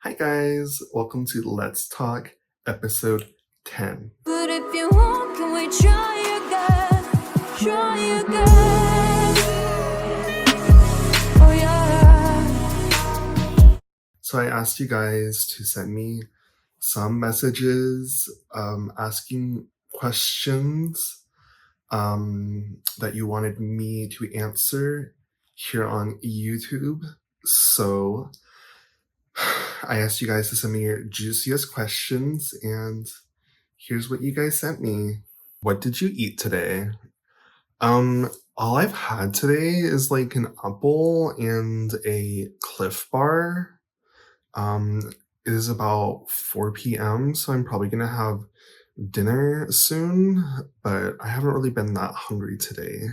Hi guys, welcome to Let's Talk episode 10. But if you want, can we try again? Try again. Oh yeah. So I asked you guys to send me some messages asking questions that you wanted me to answer here on YouTube. So I asked you guys to send me your juiciest questions, and here's what you guys sent me. What did you eat today? All I've had today is like an apple and a Cliff Bar. It is about 4 p.m., so I'm probably gonna have dinner soon, but I haven't really been that hungry today.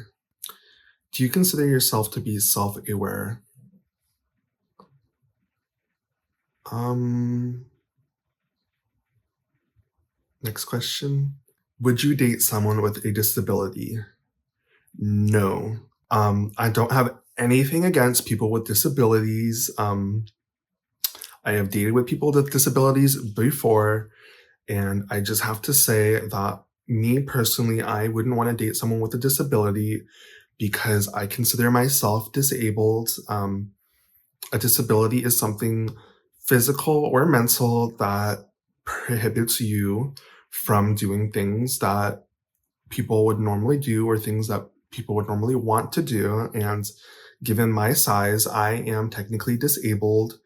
Do you consider yourself to be self-aware? Next question. Would you date someone with a disability? No. I don't have anything against people with disabilities. I have dated with people with disabilities before, and I just have to say that me personally, I wouldn't want to date someone with a disability because I consider myself disabled. A disability is something physical or mental that prohibits you from doing things that people would normally do or things that people would normally want to do. And given my size, I am technically disabled.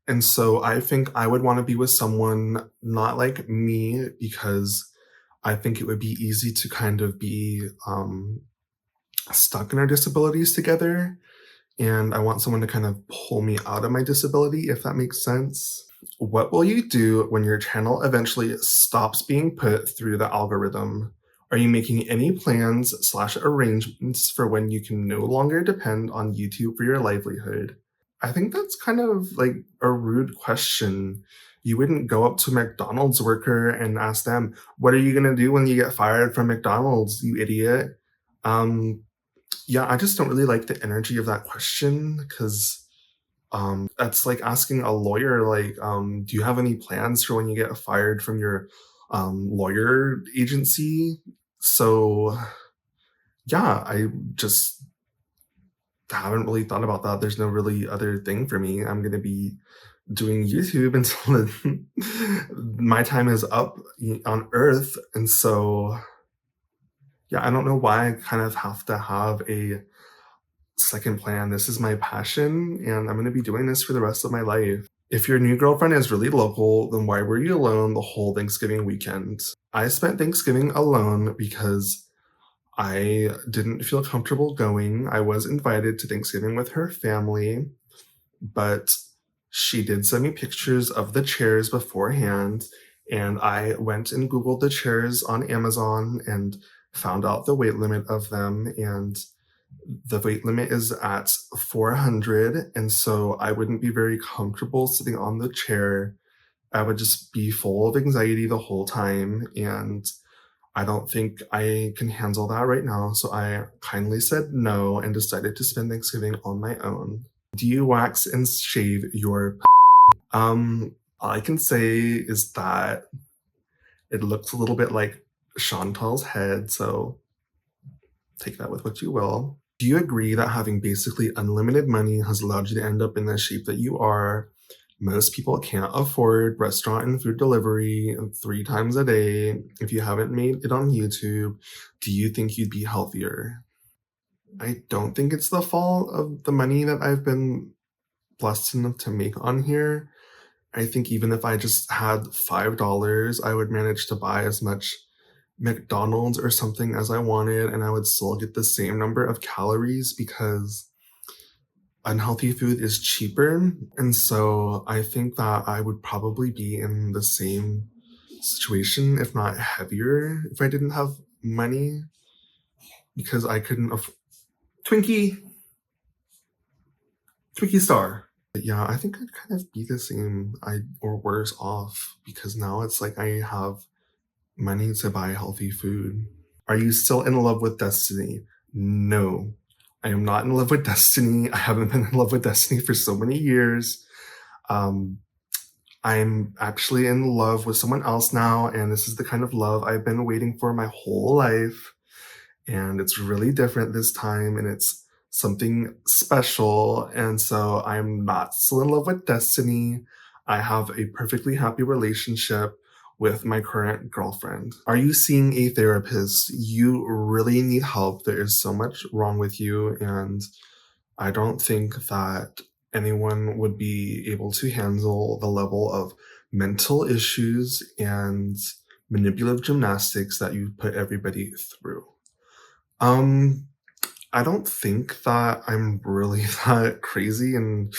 And so I think I would want to be with someone not like me because I think it would be easy to kind of be stuck in our disabilities together. And I want someone to kind of pull me out of my disability, if that makes sense. What will you do when your channel eventually stops being put through the algorithm? Are you making any plans / arrangements for when you can no longer depend on YouTube for your livelihood? I think that's kind of like a rude question. You wouldn't go up to a McDonald's worker and ask them, what are you going to do when you get fired from McDonald's, you idiot? Yeah, I just don't really like the energy of that question because that's like asking a lawyer, like, do you have any plans for when you get fired from your lawyer agency? So yeah, I just haven't really thought about that. There's no really other thing for me. I'm going to be doing YouTube until my time is up on Earth. And so, yeah, I don't know why I kind of have to have a second plan. This is my passion, and I'm going to be doing this for the rest of my life. If your new girlfriend is really local, then why were you alone the whole Thanksgiving weekend? I spent Thanksgiving alone because I didn't feel comfortable going. I was invited to Thanksgiving with her family, but she did send me pictures of the chairs beforehand, and I went and Googled the chairs on Amazon and found out the weight limit of them, and the weight limit is at 400, and so I wouldn't be very comfortable sitting on the chair. I would just be full of anxiety the whole time, and I don't think I can handle that right now, so I kindly said no and decided to spend Thanksgiving on my own. Do you wax and shave your all I can say is that it looks a little bit like Chantal's head, so take that with what you will. Do you agree that having basically unlimited money has allowed you to end up in the shape that you are? Most people can't afford restaurant and food delivery 3 times a day. If you haven't made it on YouTube, do you think you'd be healthier? I don't think it's the fault of the money that I've been blessed enough to make on here. I think even if I just had $5, I would manage to buy as much McDonald's or something as I wanted, and I would still get the same number of calories because unhealthy food is cheaper. And so I think that I would probably be in the same situation, if not heavier, if I didn't have money because I couldn't afford Twinkie star. But yeah, I think I'd kind of be the same or worse off because now it's like I have money to buy healthy food. Are you still in love with Destiny? No, I am not in love with Destiny. I haven't been in love with Destiny for so many years. I I'm actually in love with someone else now, and this is the kind of love I've been waiting for my whole life. And it's really different this time, and it's something special. And so I'm not still in love with destiny. I have a perfectly happy relationship with my current girlfriend. Are you seeing a therapist? You really need help. There is so much wrong with you, and I don't think that anyone would be able to handle the level of mental issues and manipulative gymnastics that you put everybody through. Um, I don't think that I'm really that crazy and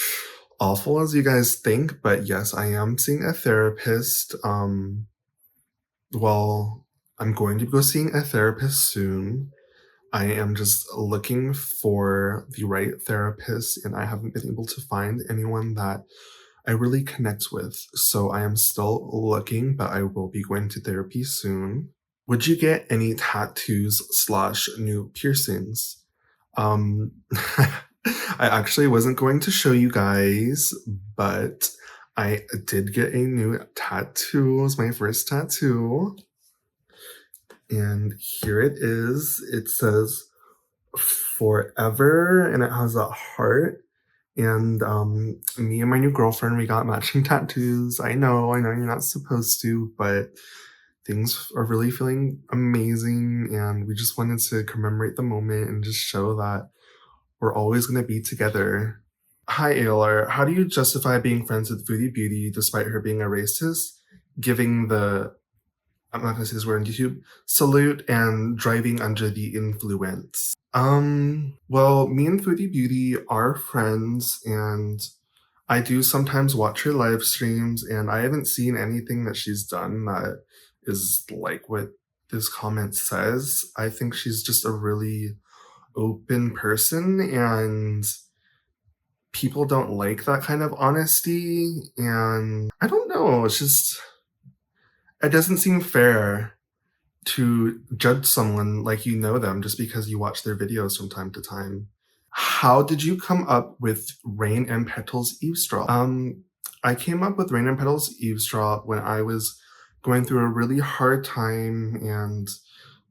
awful as you guys think, but yes, I am seeing a therapist. Well, I'm going to go seeing a therapist soon. I am just looking for the right therapist, and I haven't been able to find anyone that I really connect with. So I am still looking, but I will be going to therapy soon. Would you get any tattoos slash new piercings? Um, I actually wasn't going to show you guys, but I did get a new tattoo. It was my first tattoo. And here it is. It says forever, and it has a heart. And me and my new girlfriend, we got matching tattoos. I know you're not supposed to, but things are really feeling amazing, and we just wanted to commemorate the moment and just show that we're always going to be together. Hi, Aylar. How do you justify being friends with Foodie Beauty despite her being a racist, giving the, I'm not going to say this word on YouTube, salute, and driving under the influence? Well, me and Foodie Beauty are friends, and I do sometimes watch her live streams, and I haven't seen anything that she's done that is like what this comment says. I think she's just a really open person, and people don't like that kind of honesty. And I don't know, it's just, it doesn't seem fair to judge someone like you know them just because you watch their videos from time to time. How did you come up with Rain and Petals Eavesdrop? I came up with Rain and Petals Eavesdrop when I was going through a really hard time and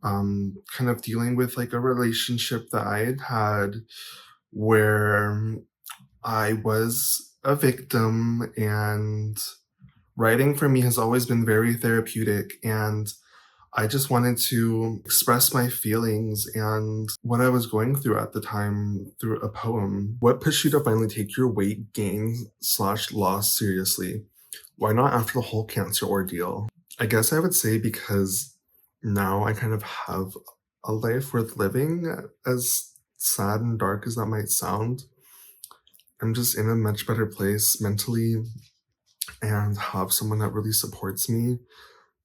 kind of dealing with like a relationship that I had had where I was a victim, and writing for me has always been very therapeutic, and I just wanted to express my feelings and what I was going through at the time through a poem. What pushed you to finally take your weight gain slash loss seriously? Why not after the whole cancer ordeal? I guess I would say because now I kind of have a life worth living, as sad and dark as that might sound. I'm just in a much better place mentally and have someone that really supports me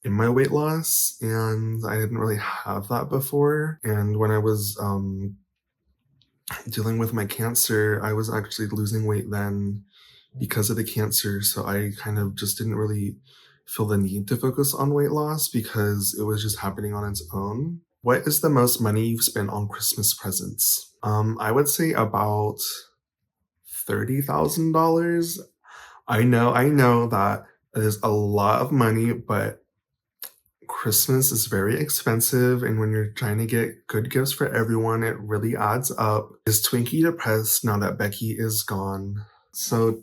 in my weight loss, and I didn't really have that before. And when I was dealing with my cancer, I was actually losing weight then because of the cancer, so I kind of just didn't really feel the need to focus on weight loss because it was just happening on its own. What is the most money you've spent on Christmas presents? I would say about $30,000. I know that is a lot of money, but Christmas is very expensive, and when you're trying to get good gifts for everyone, it really adds up. Is Twinkie depressed now that Becky is gone? So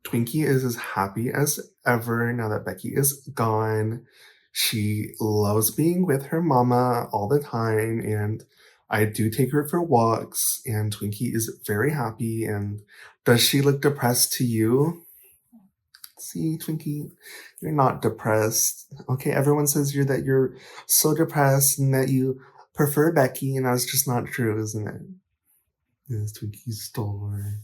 Twinkie is as happy as ever now that Becky is gone. She loves being with her mama all the time, and I do take her for walks, and Twinkie is very happy. And does she look depressed to you? See, Twinkie, you're not depressed. Okay, everyone says that you're so depressed and that you prefer Becky, and that's just not true, isn't it? It's Twinkie's store.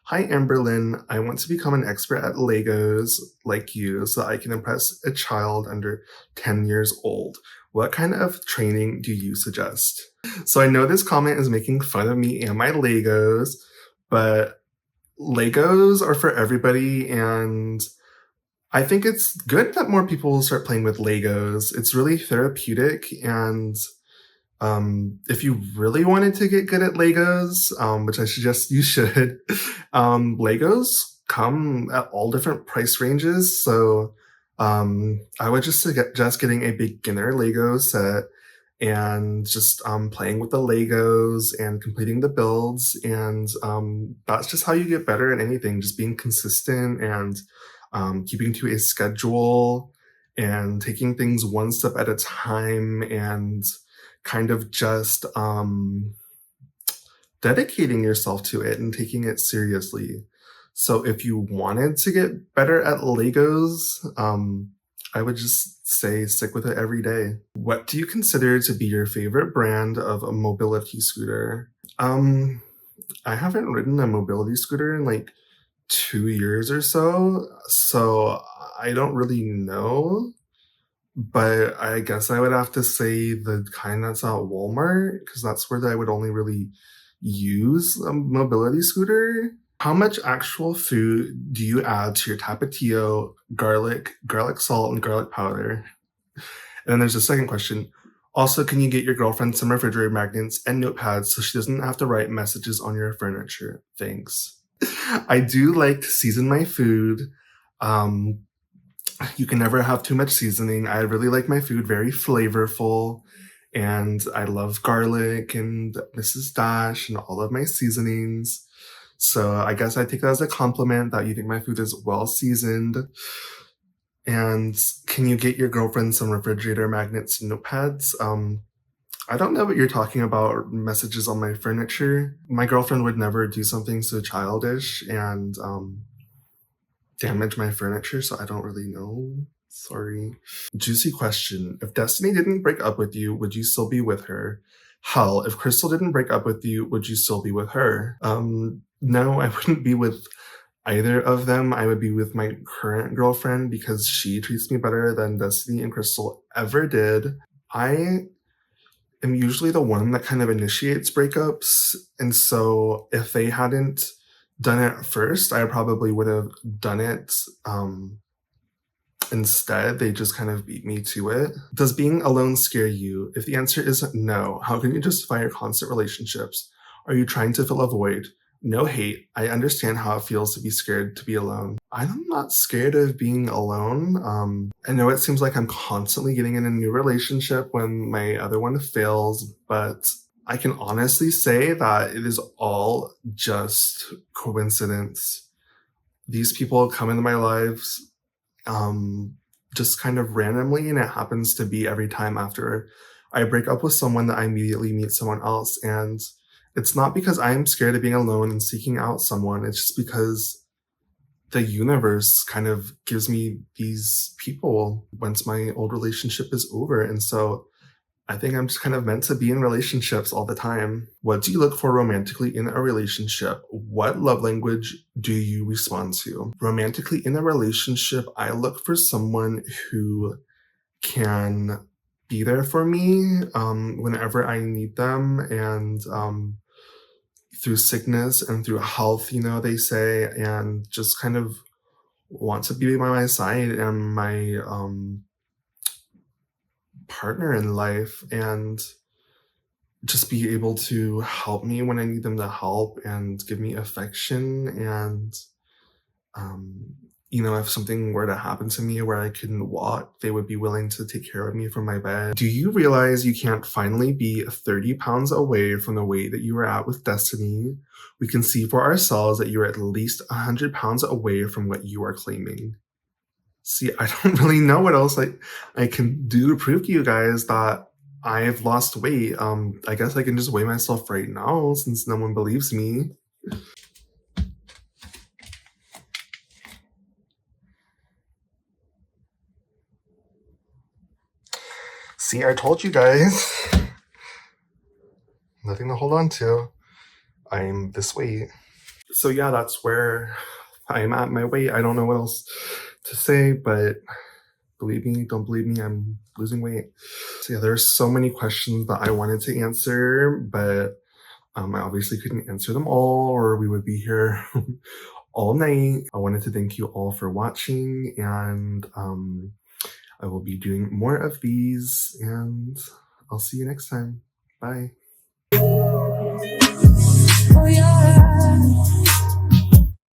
Hi, Amberlynn. I want to become an expert at Legos like you so that I can impress a child under 10 years old. What kind of training do you suggest? So I know this comment is making fun of me and my Legos, but Legos are for everybody, and I think it's good that more people start playing with Legos. It's really therapeutic, and If you really wanted to get good at Legos, which I suggest you should, Legos come at all different price ranges. So I would just suggest getting a beginner Lego set and just playing with the Legos and completing the builds. And that's just how you get better at anything, just being consistent and keeping to a schedule and taking things one step at a time and kind of just dedicating yourself to it and taking it seriously. So if you wanted to get better at Legos, I would just say stick with it every day. What do you consider to be your favorite brand of a mobility scooter? I haven't ridden a mobility scooter in like 2 years or so, so I don't really know. But I guess I would have to say the kind that's at Walmart, because that's where I would only really use a mobility scooter. How much actual food do you add to your tapatio, garlic salt, and garlic powder? And then there's a second question. Also, can you get your girlfriend some refrigerator magnets and notepads so she doesn't have to write messages on your furniture? Thanks. I do like to season my food. You can never have too much seasoning. I really like my food very flavorful, and I love garlic and Mrs. Dash and all of my seasonings. So I guess I take that as a compliment that you think my food is well seasoned. And can you get your girlfriend some refrigerator magnets and notepads? I don't know what you're talking about, messages on my furniture. My girlfriend would never do something so childish and damage my furniture, so I don't really know. Sorry. Juicy question. If Destiny didn't break up with you, would you still be with her? Hell, if Crystal didn't break up with you, would you still be with her? No, I wouldn't be with either of them. I would be with my current girlfriend because she treats me better than Destiny and Crystal ever did. I am usually the one that kind of initiates breakups, and so if they hadn't done it first, I probably would have done it instead. They just kind of beat me to it. Does being alone scare you? If the answer is no, how can you justify your constant relationships? Are you trying to fill a void? No hate. I understand how it feels to be scared to be alone. I'm not scared of being alone. I know it seems like I'm constantly getting in a new relationship when my other one fails, but I can honestly say that it is all just coincidence. These people come into my lives just kind of randomly, and it happens to be every time after I break up with someone that I immediately meet someone else. And it's not because I'm scared of being alone and seeking out someone. It's just because the universe kind of gives me these people once my old relationship is over. And so I think I'm just kind of meant to be in relationships all the time. What do you look for romantically in a relationship? What love language do you respond to? Romantically in a relationship, I look for someone who can be there for me whenever I need them, and through sickness and through health, they say, and just kind of want to be by my side and my partner in life, and just be able to help me when I need them to help and give me affection. And if something were to happen to me where I couldn't walk, they would be willing to take care of me from my bed. Do you realize you can't finally be 30 pounds away from the weight that you were at with Destiny? We can see for ourselves that you're at least 100 pounds away from what you are claiming. See, I don't really know what else I can do to prove to you guys that I've lost weight. I guess I can just weigh myself right now since no one believes me. See, I told you guys. Nothing to hold on to. I'm this weight. So yeah, that's where I'm at my weight. I don't know what else to say, but believe me, don't believe me, I'm losing weight. So yeah, there's so many questions that I wanted to answer, but I obviously couldn't answer them all, or we would be here all night. I wanted to thank you all for watching, and I will be doing more of these, and I'll see you next time. Bye. Oh, yeah.